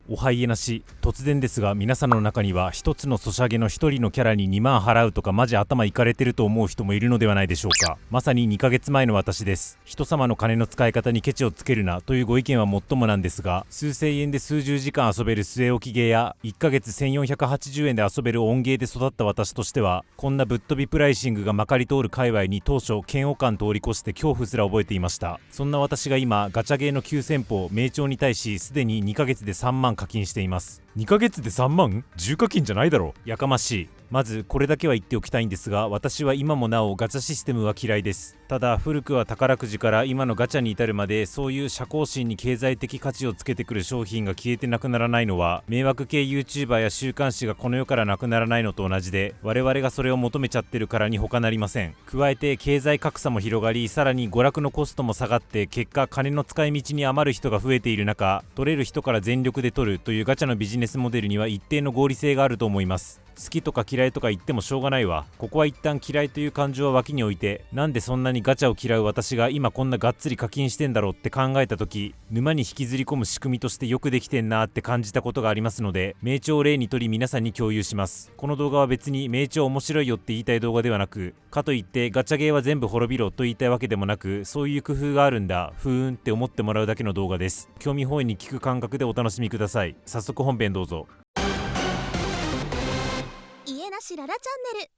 おはいえなし。突然ですが、皆さんの中には一つのソシャゲの一人のキャラに2万払うとかマジ頭いかれてると思う人もいるのではないでしょうか。まさに2ヶ月前の私です。人様の金の使い方にケチをつけるなというご意見はもっともなんですが、数千円で数十時間遊べる据え置きゲーや1ヶ月1480円で遊べる音ゲーで育った私としては、こんなぶっ飛びプライシングがまかり通る界隈に当初嫌悪感通り越して恐怖すら覚えていました。そんな私が今ガチャゲーの急先鋒名帳に対しすでに2ヶ月で3万課金しています。2ヶ月で3万？ 10 課金じゃないだろ。やかましい。まずこれだけは言っておきたいんですが、私は今もなおガチャシステムは嫌いです。ただ古くは宝くじから今のガチャに至るまで、そういう社交心に経済的価値をつけてくる商品が消えてなくならないのは、迷惑系 YouTuber や週刊誌がこの世からなくならないのと同じで、我々がそれを求めちゃってるからに他なりません。加えて経済格差も広がり、さらに娯楽のコストも下がって、結果金の使い道に余る人が増えている中、取れる人から全力で取るというガチャのビジネスモデルには一定の合理性があると思います。好きとか嫌いとか言ってもしょうがないわ。ここは一旦嫌いという感情は脇に置いて、なんでそんなにガチャを嫌う私が今こんながっつり課金してんだろうって考えた時、沼に引きずり込む仕組みとしてよくできてんなーって感じたことがありますので、名著を例にとり皆さんに共有します。この動画は別に名著面白いよって言いたい動画ではなく、かといってガチャゲーは全部滅びろと言いたいわけでもなく、そういう工夫があるんだふーんって思ってもらうだけの動画です。興味本位に聞く感覚でお楽しみください。早速本編どうぞ。家なしララチャンネル。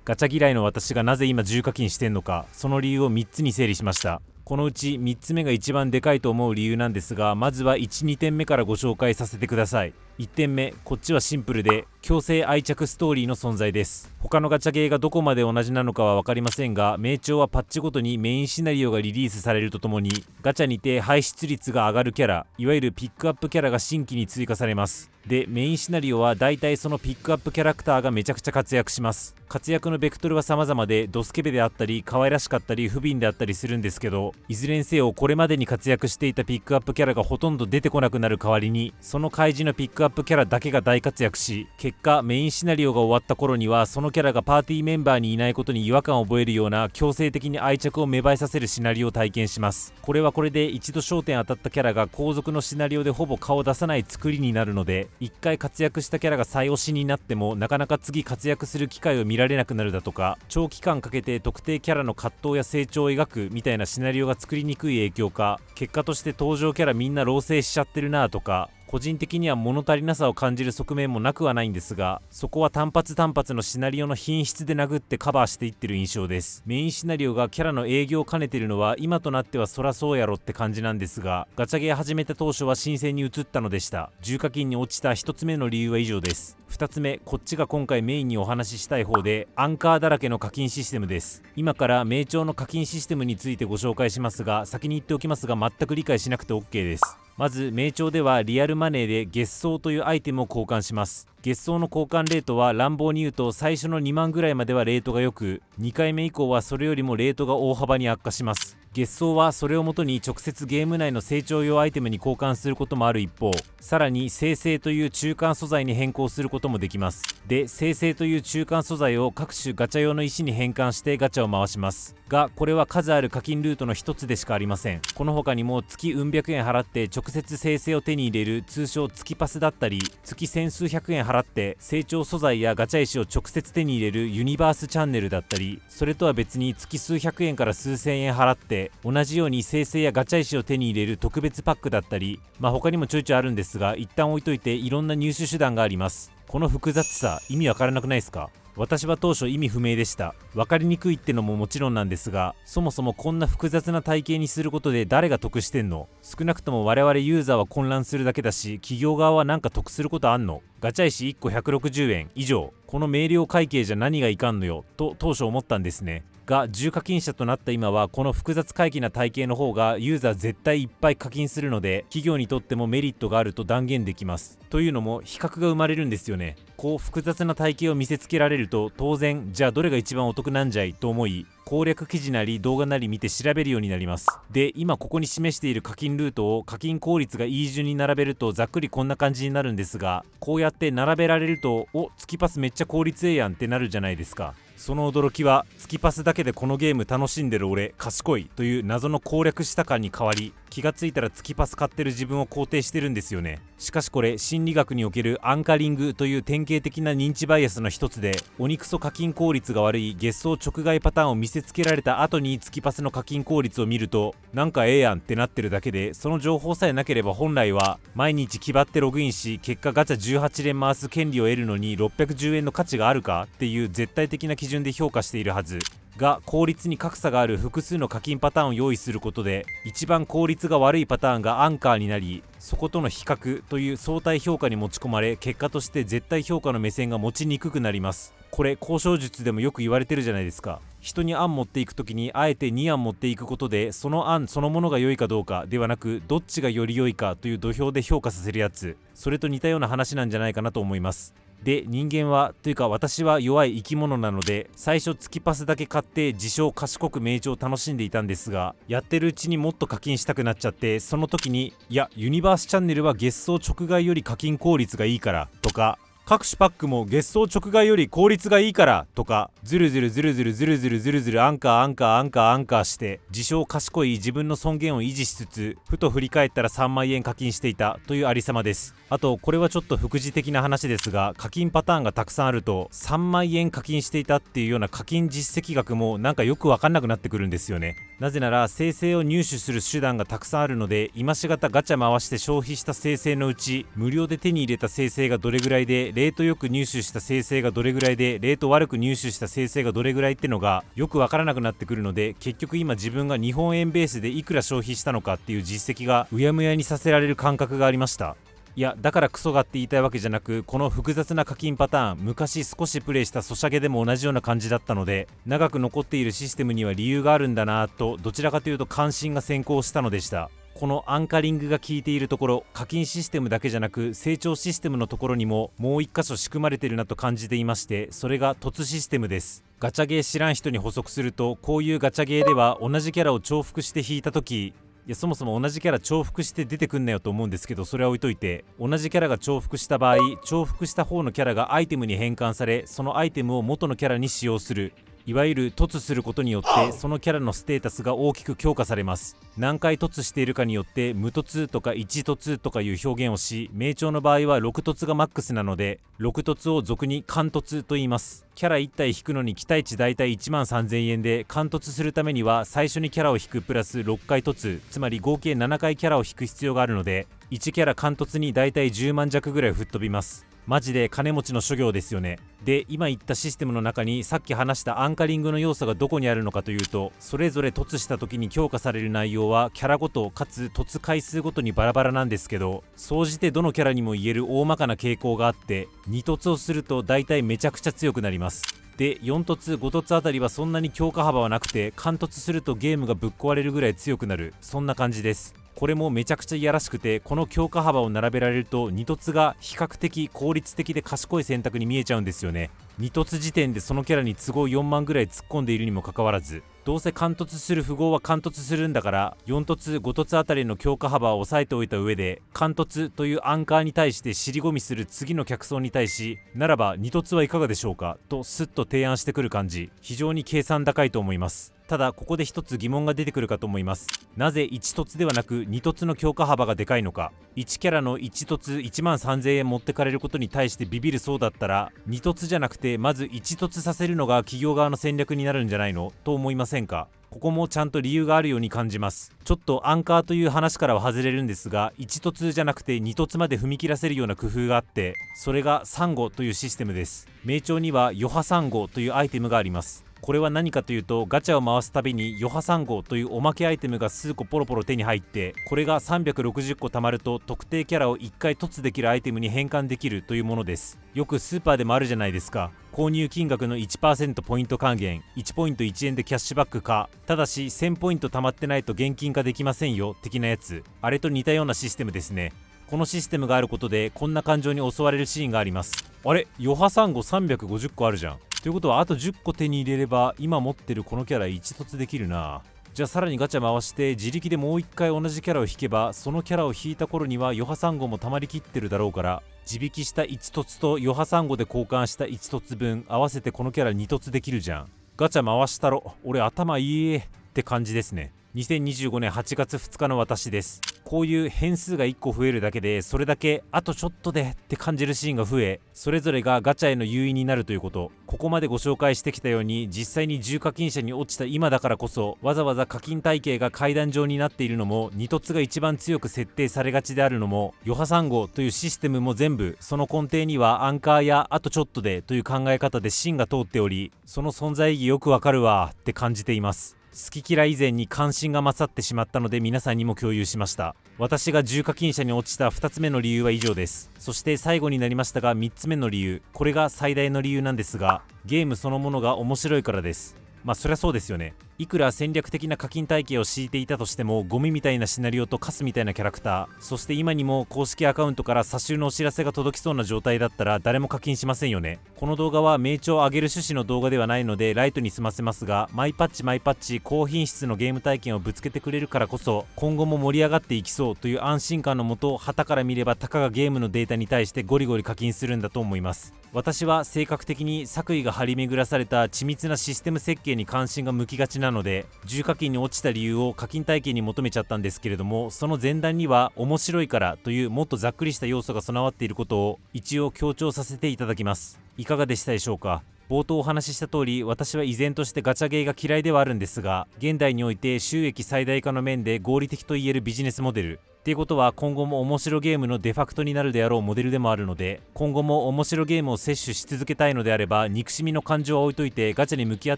ガチャ嫌いの私がなぜ今10課金してんのか、その理由を3つに整理しました。このうち3つ目が一番でかいと思う理由なんですが、まずは1、2点目からご紹介させてください。1点目、こっちはシンプルで強制愛着ストーリーの存在です。他のガチャゲーがどこまで同じなのかは分かりませんが、名著はパッチごとにメインシナリオがリリースされるとともに、ガチャにて排出率が上がるキャラ、いわゆるピックアップキャラが新規に追加されます。で、メインシナリオはだいたいそのピックアップキャラクターがめちゃくちゃ活躍します。活躍のベクトルは様々で、ドスケベであったり可愛らしかったり不憫であったりするんですけど、いずれにせよこれまでに活躍していたピックアップキャラがほとんど出てこなくなる代わりに、その開示のピックアップキャラだけが大活躍し、結果メインシナリオが終わった頃にはそのキャラがパーティーメンバーにいないことに違和感を覚えるような強制的に愛着を芽生えさせるシナリオを体験します。これはこれで一度焦点当たったキャラが後続のシナリオでほぼ顔を出さない作りになるので、一回活躍したキャラが再推しになってもなかなか次活躍する機会を見られなくなるだとか、長期間かけて特定キャラの葛藤や成長を描くみたいなシナリオが作りにくい影響か、結果として登場キャラみんな老成しちゃってるなとか、個人的には物足りなさを感じる側面もなくはないんですが、そこは単発単発のシナリオの品質で殴ってカバーしていってる印象です。メインシナリオがキャラの営業を兼ねてるのは今となってはそらそうやろって感じなんですが、ガチャゲー始めた当初は新鮮に映ったのでした。重課金に落ちた1つ目の理由は以上です。2つ目、こっちが今回メインにお話ししたい方で、アンカーだらけの課金システムです。今から名著の課金システムについてご紹介しますが、先に言っておきますが全く理解しなくて OK です。まず名著ではリアルマネーで月相というアイテムを交換します。月相の交換レートは乱暴に言うと最初の2万ぐらいまではレートが良く、2回目以降はそれよりもレートが大幅に悪化します。月相はそれをもとに直接ゲーム内の成長用アイテムに交換することもある一方、さらに生成という中間素材に変更することもできます。で、生成という中間素材を各種ガチャ用の石に変換してガチャを回しますが、これは数ある課金ルートの一つでしかありません。この他にも月うん百円払って直接生成を手に入れる通称月パスだったり、月千数百円払って成長素材やガチャ石を直接手に入れるユニバースチャンネルだったり、それとは別に月数百円から数千円払って同じように生成やガチャ石を手に入れる特別パックだったり、他にもちょいちょいあるんですが、一旦置いといていろんな入手手段があります。この複雑さ、意味わからなくないですか？私は当初意味不明でした。分かりにくいってのももちろんなんですが、そもそもこんな複雑な体系にすることで誰が得してんの？少なくとも我々ユーザーは混乱するだけだし、企業側はなんか得することあんの？ガチャ石1個160円以上、この明瞭会計じゃ何がいかんのよと当初思ったんですね。が重課金者となった今は、この複雑回帰な体系の方がユーザー絶対いっぱい課金するので、企業にとってもメリットがあると断言できます。というのも比較が生まれるんですよね。こう複雑な体系を見せつけられると、当然じゃあどれが一番お得なんじゃいと思い、攻略記事なり動画なり見て調べるようになります。で、今ここに示している課金ルートを課金効率がいい順に並べるとざっくりこんな感じになるんですが、こうやって並べられると、お、月パスめっちゃ効率ええやんってなるじゃないですか。その驚きは、月パスだけでこのゲーム楽しんでる俺賢いという謎の攻略した感に変わり、気がついたら月パス買ってる自分を肯定してるんですよね。しかしこれ心理学におけるアンカリングという典型的な認知バイアスの一つで、鬼クソ課金効率が悪い月相直買パターンを見せつけられた後に月パスの課金効率を見ると、なんかええやんってなってるだけで、その情報さえなければ本来は毎日気張ってログインし、結果ガチャ18連回す権利を得るのに610円の価値があるかっていう絶対的な基準で評価しているはずが、効率に格差がある複数の課金パターンを用意することで、一番効率が悪いパターンがアンカーになり、そことの比較という相対評価に持ち込まれ、結果として絶対評価の目線が持ちにくくなります。これ交渉術でもよく言われてるじゃないですか。人に案持っていく時にあえて2案持っていくことで、その案そのものが良いかどうかではなく、どっちがより良いかという土俵で評価させるやつ、それと似たような話なんじゃないかなと思います。で、人間はというか私は弱い生き物なので、最初月パスだけ買って自称賢く名称を楽しんでいたんですが、やってるうちにもっと課金したくなっちゃって、その時にいやユニバースチャンネルは月相直買より課金効率がいいからとか、各種パックも月相直買より効率がいいからとか、ずるずるずるずるずるずるずるずるアンカーして自称賢い自分の尊厳を維持しつつ、ふと振り返ったら3万円課金していたというありさまです。あとこれはちょっと副次的な話ですが、課金パターンがたくさんあると3万円課金していたっていうような課金実績額もなんかよくわかんなくなってくるんですよね。なぜなら生成を入手する手段がたくさんあるので、今しがたガチャ回して消費した生成のうち、無料で手に入れた生成がどれぐらいで、レートよく入手した生成がどれぐらいで、レート悪く入手した生成がどれぐらいってのがよくわからなくなってくるので、結局今自分が日本円ベースでいくら消費したのかっていう実績がうやむやにさせられる感覚がありました。いやだからクソがって言いたいわけじゃなく、この複雑な課金パターン、昔少しプレイしたソシャゲでも同じような感じだったので、長く残っているシステムには理由があるんだなぁと、どちらかというと関心が先行したのでした。このアンカリングが効いているところ、課金システムだけじゃなく成長システムのところにももう一箇所仕組まれているなと感じていまして、それが凸システムです。ガチャゲー知らん人に補足すると、こういうガチャゲーでは同じキャラを重複して引いた時、いやそもそも同じキャラ重複して出てくんなよと思うんですけど、それは置いといて、同じキャラが重複した場合、重複した方のキャラがアイテムに変換され、そのアイテムを元のキャラに使用する、いわゆる凸することによってそのキャラのステータスが大きく強化されます。何回凸しているかによって無凸とか1凸とかいう表現をし、名称の場合は6凸がマックスなので、6凸を俗に貫凸と言います。キャラ1体引くのに期待値だいたい1万3000円で、貫凸するためには最初にキャラを引くプラス6回凸、つまり合計7回キャラを引く必要があるので、1キャラ貫凸にだいたい10万弱ぐらい吹っ飛びます。マジで金持ちの諸行ですよね。で、今言ったシステムの中にさっき話したアンカリングの要素がどこにあるのかというと、それぞれ凸した時に強化される内容はキャラごとかつ凸回数ごとにバラバラなんですけど、総じてどのキャラにも言える大まかな傾向があって、2凸をすると大体めちゃくちゃ強くなります。で、4凸5凸あたりはそんなに強化幅はなくて、貫凸するとゲームがぶっ壊れるぐらい強くなる、そんな感じです。これもめちゃくちゃいやらしくて、この強化幅を並べられると2凸が比較的効率的で賢い選択に見えちゃうんですよね。2凸時点でそのキャラに都合4万ぐらい突っ込んでいるにもかかわらず、どうせ貫突する符号は貫突するんだから、4凸5凸あたりの強化幅を抑えておいた上で、貫突というアンカーに対して尻込みする次の客層に対し、ならば2凸はいかがでしょうかとスッと提案してくる感じ、非常に計算高いと思います。ただここで一つ疑問が出てくるかと思います。なぜ1凸ではなく2凸の強化幅がでかいのか。1キャラの1凸1万3000円持ってかれることに対してビビるそうだったら、2凸じゃなくてまず1凸させるのが企業側の戦略になるんじゃないのと思いませんか。ここもちゃんと理由があるように感じます。ちょっとアンカーという話からは外れるんですが、1凸じゃなくて2凸まで踏み切らせるような工夫があって、それがサンゴというシステムです。名称にはヨハサンゴというアイテムがあります。これは何かというと、ガチャを回すたびにヨハサンゴというおまけアイテムが数個ポロポロ手に入って、これが360個貯まると特定キャラを1回凸できるアイテムに変換できるというものです。よくスーパーでもあるじゃないですか。購入金額の 1% ポイント還元、1ポイント1円でキャッシュバックか、ただし1000ポイント貯まってないと現金化できませんよ的なやつ、あれと似たようなシステムですね。このシステムがあることでこんな感情に襲われるシーンがあります。あれ、ヨハサンゴ350個あるじゃん。ということはあと10個手に入れれば今持ってるこのキャラ1凸できるな。じゃあさらにガチャ回して自力でもう一回同じキャラを引けば、そのキャラを引いた頃にはヨハサンゴも溜まりきってるだろうから、自引きした1凸とヨハサンゴで交換した1凸分合わせてこのキャラ2凸できるじゃん。ガチャ回したろ、俺頭いいって感じですね。2025年8月2日の私です。こういう変数が1個増えるだけでそれだけあとちょっとでって感じるシーンが増え、それぞれがガチャへの誘引になるということ。ここまでご紹介してきたように、実際に重課金者に落ちた今だからこそわざわざ課金体系が階段状になっているのも、2凸が一番強く設定されがちであるのも、余波3号というシステムも全部その根底にはアンカーやあとちょっとでという考え方で芯が通っており、その存在意義よくわかるわって感じています。好き嫌い以前に関心が勝ってしまったので皆さんにも共有しました。私が重課金者に落ちた2つ目の理由は以上です。そして最後になりましたが3つ目の理由、これが最大の理由なんですが、ゲームそのものが面白いからです。まあそりゃそうですよね。いくら戦略的な課金体系を敷いていたとしても、ゴミみたいなシナリオとカスみたいなキャラクター、そして今にも公式アカウントから差し入のお知らせが届きそうな状態だったら誰も課金しませんよね。この動画は名調を上げる趣旨の動画ではないのでライトに済ませますが、マイパッチ高品質のゲーム体験をぶつけてくれるからこそ今後も盛り上がっていきそうという安心感のもと、旗から見ればたかがゲームのデータに対してゴリゴリ課金するんだと思います。私は性格的に作為が張り巡らされた緻密なシステム設計に関心が向きがちなので、重課金に落ちた理由を課金体系に求めちゃったんですけれども、その前段には面白いからというもっとざっくりした要素が備わっていることを一応強調させていただきます。いかがでしたでしょうか。冒頭お話しした通り、私は依然としてガチャゲーが嫌いではあるんですが、現代において収益最大化の面で合理的といえるビジネスモデルっていうことは、今後も面白ゲームのデファクトになるであろうモデルでもあるので、今後も面白ゲームを摂取し続けたいのであれば、憎しみの感情は置いといてガチャに向き合っ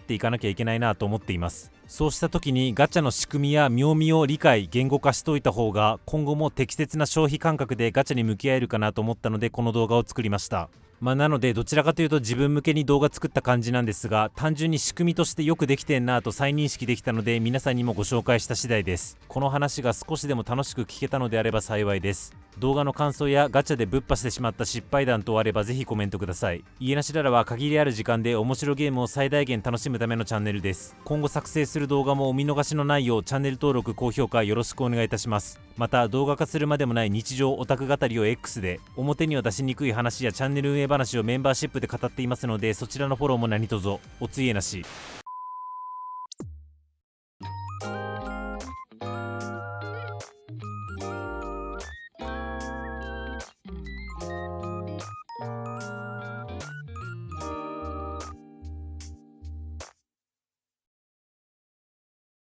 ていかなきゃいけないなと思っています。そうした時にガチャの仕組みや妙味を理解言語化しておいた方が、今後も適切な消費感覚でガチャに向き合えるかなと思ったのでこの動画を作りました。なのでどちらかというと自分向けに動画作った感じなんですが、単純に仕組みとしてよくできてんなと再認識できたので皆さんにもご紹介した次第です。この話が少しでも楽しく聞けたのであれば幸いです。動画の感想やガチャでぶっ破してしまった失敗談等あればぜひコメントください。家なしララは限りある時間で面白ゲームを最大限楽しむためのチャンネルです。今後作成する動画もお見逃しのないようチャンネル登録高評価よろしくお願いいたします。また動画化するまでもない日常オタク語りを X で表には出しにくい話やチャンネル運営話をメンバーシップで語っていますので、そちらのフォローも何卒おついえなし。